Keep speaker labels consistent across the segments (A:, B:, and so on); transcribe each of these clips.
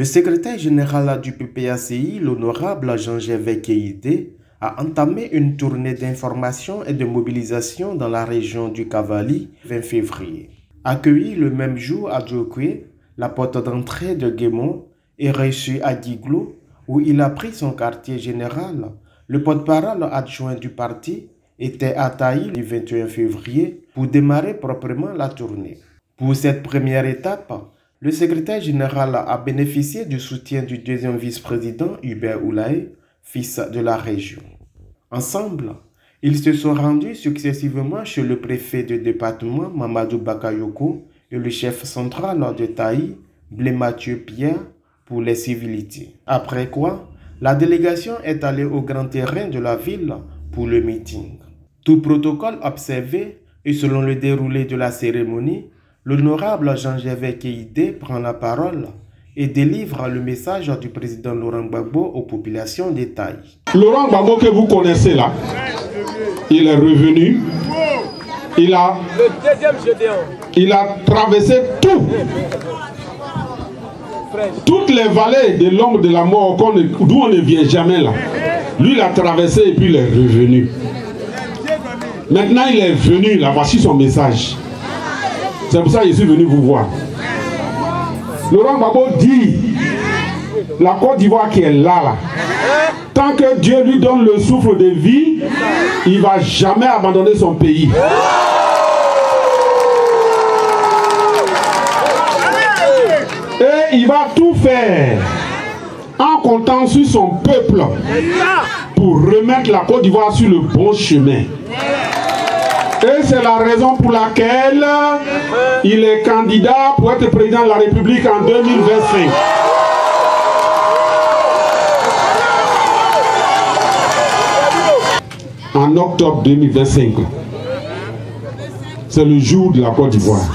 A: Le secrétaire général du PPACI, l'honorable Jean-Gervais Keïdé, a entamé une tournée d'information et de mobilisation dans la région du Cavali 20 février. Accueilli le même jour à Djokwe, la porte d'entrée de Guémon, et reçu à Diglo, où il a pris son quartier général, le porte-parole adjoint du parti était à Taï le 21 février pour démarrer proprement la tournée. Pour cette première étape, le secrétaire général a bénéficié du soutien du deuxième vice-président Hubert Oulaye, fils de la région. Ensemble, ils se sont rendus successivement chez le préfet de département Mamadou Bakayoko et le chef central de Taï, Blé Mathieu Pierre, pour les civilités. Après quoi, la délégation est allée au grand terrain de la ville pour le meeting. Tout protocole observé et selon le déroulé de la cérémonie, l'honorable Jean-Gervais Keïdé prend la parole et délivre le message du président Laurent Gbagbo aux populations des Taï.
B: Laurent Gbagbo que vous connaissez là, il est revenu, il a traversé toutes les vallées de l'ombre de la mort d'où on ne vient jamais là. Lui il a traversé et puis il est revenu. Maintenant il est venu, là voici son message. C'est pour ça que je suis venu vous voir. Laurent Gbagbo dit, la Côte d'Ivoire qui est là, tant que Dieu lui donne le souffle de vie, il ne va jamais abandonner son pays. Et il va tout faire en comptant sur son peuple pour remettre la Côte d'Ivoire sur le bon chemin. Et c'est la raison pour laquelle il est candidat pour être président de la République en 2025. En octobre 2025. C'est le jour de la Côte d'Ivoire.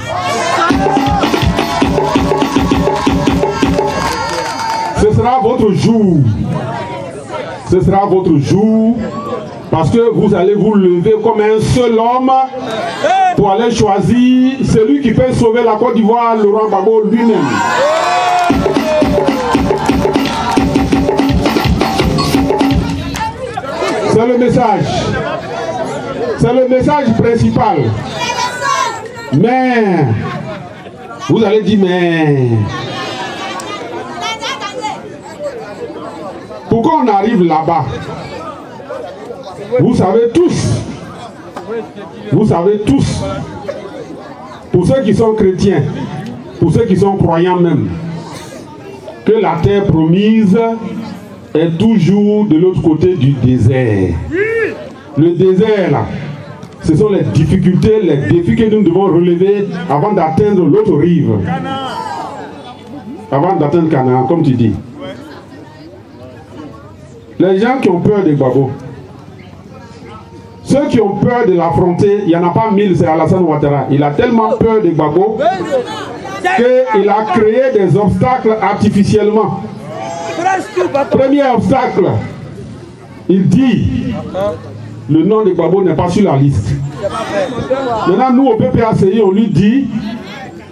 B: Ce sera votre jour. Ce sera votre jour. Parce que vous allez vous lever comme un seul homme pour aller choisir celui qui peut sauver la Côte d'Ivoire, Laurent Gbagbo lui-même. C'est le message. C'est le message principal. Mais, vous allez dire, mais... Pourquoi on arrive là-bas? Vous savez tous, pour ceux qui sont chrétiens, pour ceux qui sont croyants même, que la terre promise est toujours de l'autre côté du désert. Le désert là, ce sont les difficultés, les défis que nous devons relever avant d'atteindre l'autre rive. Avant d'atteindre Canaan, comme tu dis. Les gens qui ont peur des Gbagbo, ceux qui ont peur de l'affronter, il n'y en a pas 1000, c'est Alassane Ouattara. Il a tellement peur des Gbagbo qu'il a créé des obstacles artificiellement. Premier obstacle, il dit, le nom de Gbagbo n'est pas sur la liste. Maintenant, nous, au PPACI, on lui dit,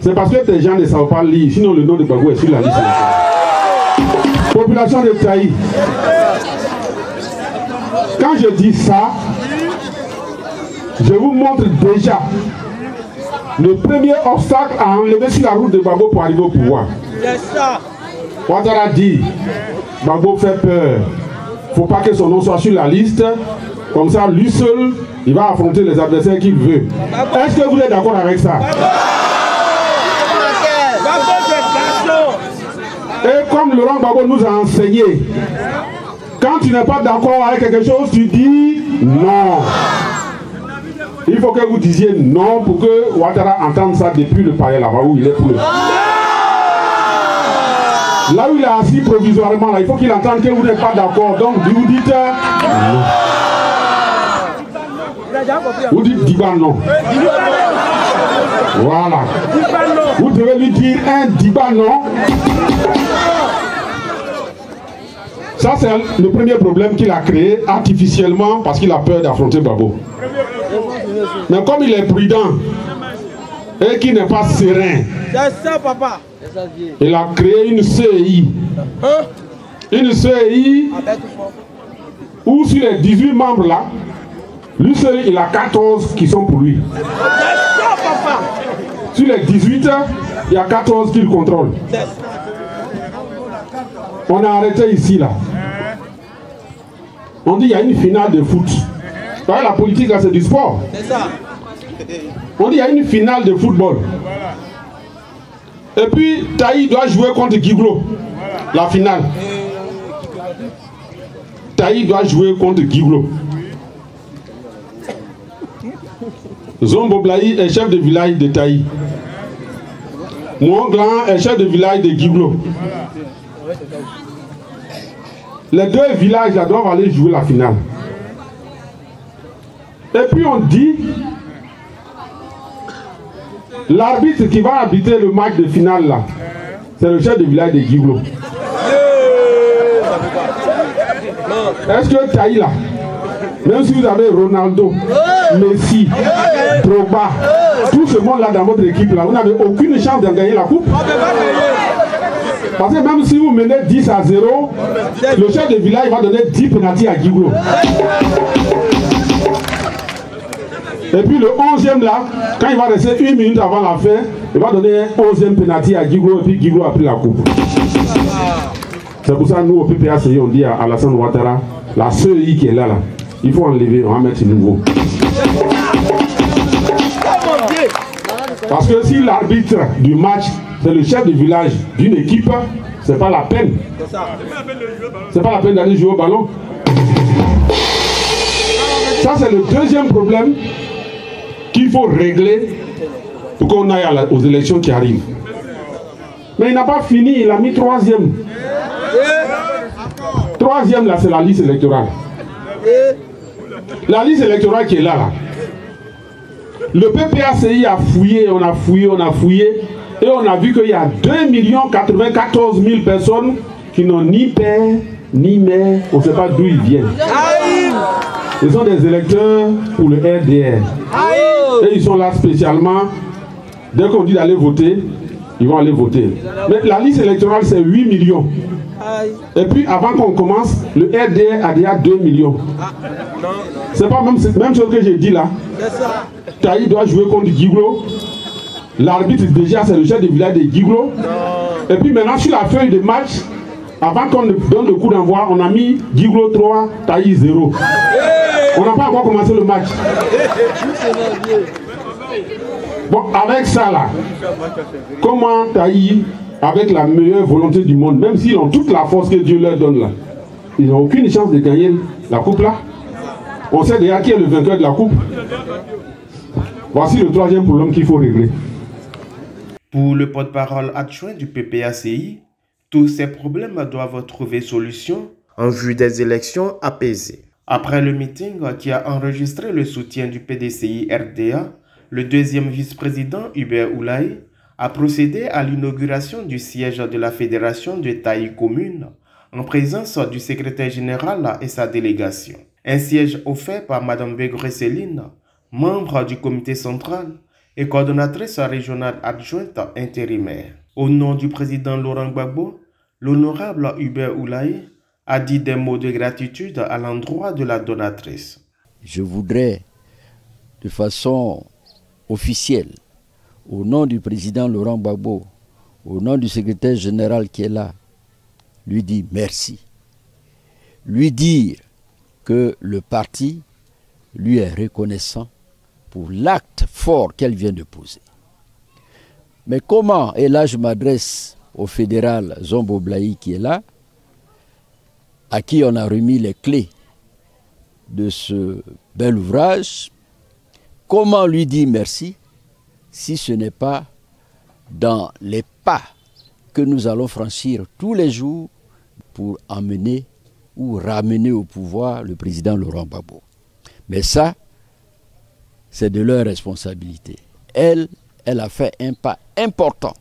B: c'est parce que tes gens ne savent pas lire, sinon le nom de Gbagbo est sur la liste. Population de Taï. Quand je dis ça, je vous montre déjà le premier obstacle à enlever sur la route de Gbagbo pour arriver au pouvoir. Ouattara dit, Gbagbo fait peur. Il ne faut pas que son nom soit sur la liste. Comme ça, lui seul, il va affronter les adversaires qu'il veut. Est-ce que vous êtes d'accord avec ça? Et comme Laurent Gbagbo nous a enseigné, quand tu n'es pas d'accord avec quelque chose, tu dis non. Il faut que vous disiez non pour que Ouattara entende ça depuis le palais là-bas où il est pour le... Là où il est assis provisoirement, là, il faut qu'il entende que vous n'êtes pas d'accord. Donc vous dites non. Vous dites Diba non. Voilà. Vous devez lui dire un Diba non. Ça c'est le premier problème qu'il a créé artificiellement parce qu'il a peur d'affronter Gbagbo. Mais comme il est prudent et qu'il n'est pas serein, il a créé une CI Une CEI où sur les 18 membres là, lui seul il a 14 qui sont pour lui. Sur les 18, il y a 14 qu'il contrôle. On a arrêté ici là. On dit il y a une finale de foot. La politique là c'est du sport. On dit il y a une finale de football. Et puis Taï doit jouer contre Guiglo. La finale. Taï doit jouer contre Guiglo. Zombo Blaï est chef de village de Taï. Mon grand est chef de village de Guiglo. Les deux villages là doivent aller jouer la finale. Et puis on dit, l'arbitre qui va arbitrer le match de finale là, c'est le chef de village de Guiglo. Est-ce que Taï là, même si vous avez Ronaldo, Messi, Drogba, tout ce monde là dans votre équipe là, vous n'avez aucune chance de gagner la coupe? Parce que même si vous menez 10-0, le chef de village va donner 10 pénaltys à Guiglo. Et puis le 11e là, quand il va rester 1 minute avant la fin, il va donner un 11e pénalty à Guiglo et puis Guiglo a pris la coupe. C'est pour ça que nous au PPACI on dit à Alassane Ouattara, la CEI qui est là, il faut enlever, on va mettre nouveau. Parce que si l'arbitre du match c'est le chef de village d'une équipe, c'est pas la peine. C'est pas la peine d'aller jouer au ballon. Ça c'est le deuxième problème qu'il faut régler pour qu'on aille aux élections qui arrivent. Mais il n'a pas fini, il a mis 3e. 3e là c'est la liste électorale. La liste électorale qui est là. Le PPACI a fouillé, on a fouillé. Et on a vu qu'il y a 2 094 000 personnes qui n'ont ni père, ni mère, on ne sait pas d'où ils viennent. Ils sont des électeurs pour le RDR. Et ils sont là spécialement, dès qu'on dit d'aller voter, ils vont aller voter. Mais la liste électorale c'est 8 millions. Et puis avant qu'on commence, le RDR a déjà 2 millions. C'est pas même chose que j'ai dit là. Taï doit jouer contre Guiglo. L'arbitre déjà c'est le chef de village de Guiglo. Et puis maintenant sur la feuille de match, avant qu'on donne le coup d'envoi, on a mis Guiglo 3, Taï 0. On n'a pas encore commencé le match. Bon, avec ça là, comment Taï, avec la meilleure volonté du monde, même s'ils ont toute la force que Dieu leur donne là, ils n'ont aucune chance de gagner la coupe là. On sait déjà qui est le vainqueur de la coupe. Voici le 3e problème qu'il faut régler.
A: Pour le porte-parole adjoint du PPACI, tous ces problèmes doivent trouver solution en vue des élections apaisées. Après le meeting qui a enregistré le soutien du PDCI RDA, le 2e vice-président Hubert Oulaye a procédé à l'inauguration du siège de la Fédération de Taï Commune en présence du secrétaire général et sa délégation. Un siège offert par Mme Begré Céline, membre du comité central et coordonnatrice régionale adjointe intérimaire. Au nom du président Laurent Gbagbo, l'honorable Hubert Oulaye a dit des mots de gratitude à l'endroit de la donatrice.
C: Je voudrais, de façon officielle, au nom du président Laurent Gbagbo, au nom du secrétaire général qui est là, lui dire merci. Lui dire que le parti lui est reconnaissant pour l'acte fort qu'elle vient de poser. Mais comment, et là je m'adresse au fédéral Zombo Blaï qui est là, à qui on a remis les clés de ce bel ouvrage, comment lui dire merci si ce n'est pas dans les pas que nous allons franchir tous les jours pour emmener ou ramener au pouvoir le président Laurent Gbagbo. Mais ça, c'est de leur responsabilité. Elle a fait un pas important,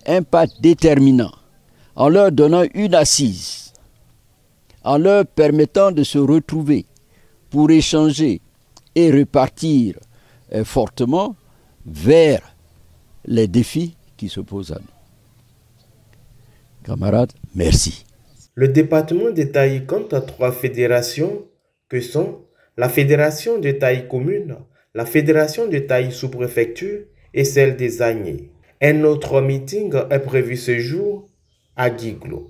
C: un pas déterminant, en leur donnant une assise, en leur permettant de se retrouver pour échanger et repartir fortement vers les défis qui se posent à nous. Camarades, merci.
A: Le département de Taï compte 3 fédérations que sont la Fédération de Taï commune, la Fédération de Taï sous-préfecture et celle des Agnés. Un autre meeting est prévu ce jour à Guiglo.